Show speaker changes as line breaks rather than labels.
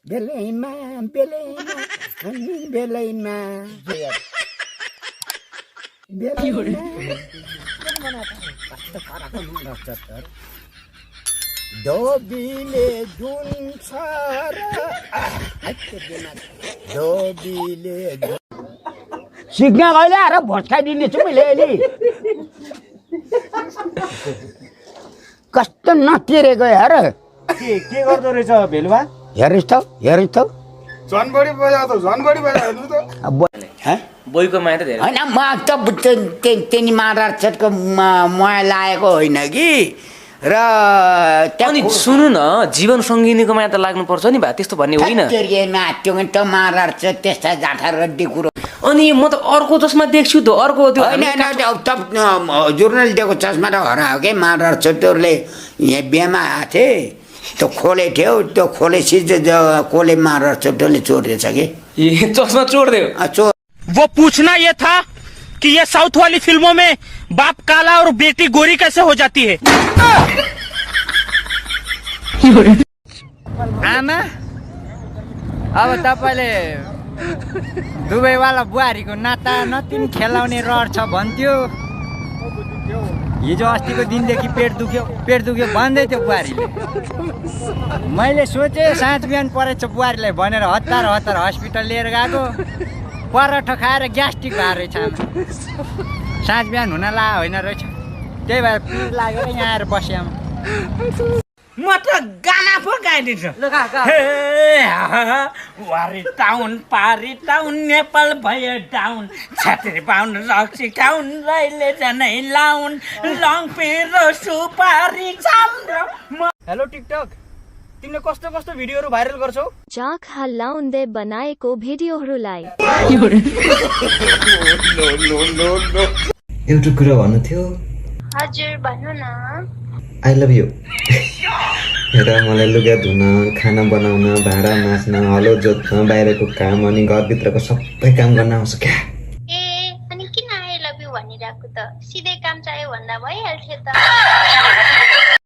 बेलैमा बेलैमा अनि बेलैमा डोबीले जुन डोबीले सिक्न कहिले आएर भस्काइदिने छु मैले अहिले कस्तो नतिरेको हेर
के गर्दो रहेछ भेलुवा
हेरिस् त
झन् बढी बजाऊ त झन् बढी बजाऊ हेर्नु त
बोईको माया त धेरै
होइन म त त्यनी महाराष्ट्रको माया लागेको होइन कि र
अनि सुन्नु न जीवन सङ्गिनीको माया त लाग्नुपर्छ नि भा त्यस्तो भन्ने होइन
त्यो त महाराष्ट्र त्यस्ता जाठा रड्डी कुरो
अनि म त अर्को चस्मा देख्छु त अर्को त्यो
हजुरले दिएको चस्मा त हरायो के महाराष्ट्र तोरले यहाँ बिहामा आएको थिएँ त्यो खोले थियो त्यो खोले सिज कोले महाराष्ट्र तोरले चोरेछ कि
ए चस्मा चोर्दियो
चोर
वो पूछना ये था कि ये साउथ वाली फिल्मों में बाप काला और बेटी गोरी कैसे हो जाती है।
आमा अब तपाईले दुबईवाला बुहारीको नाता नतिन खेलाउने रहर छ भन्थ्यो हिजो अस्तिको दिनदेखि पेट दुख्यो भन्दै थियो बुहारीले मैले सोचेँ साँझ बिहान परेछ बुहारीलाई भनेर हतार हस्पिटल लिएर गएको पराठा खाएर ग्यास्ट्रिक भएर रहेछ साँझ बिहान हुन ला होइन रहेछ त्यही भएर पिर लागेर यहाँ आएर बसेँ
म त गाना पो गाइदिन्छु वारी टाउन पारी टाउन नेपाल भयो टाउन छात्री पाउन रक्सी टाउन रैले जनै लाउन लङ पिरो सुपारी चाम्रो।
हेलो टिकटक तिमीले कस्तो कस्तो भिडियोहरू भाइरल गर्छौ
जाक हल्लाउँदै बनाएको भिडियोहरूलाई
एउटा कुरा भन्नु थियो
हजुर भन्नु न
आई लभ यु हेर मलाई लुगा धुन खाना बनाउन भाँडा माझ्न हलो जोत्न बाहिरको काम अनि घरभित्रको सबै काम गर्न आउँछ क्या
ए अनि किन आई लभ यु भनिरहेको त सिधै काम चाहियो भन्दा भइहाल्थ्यो त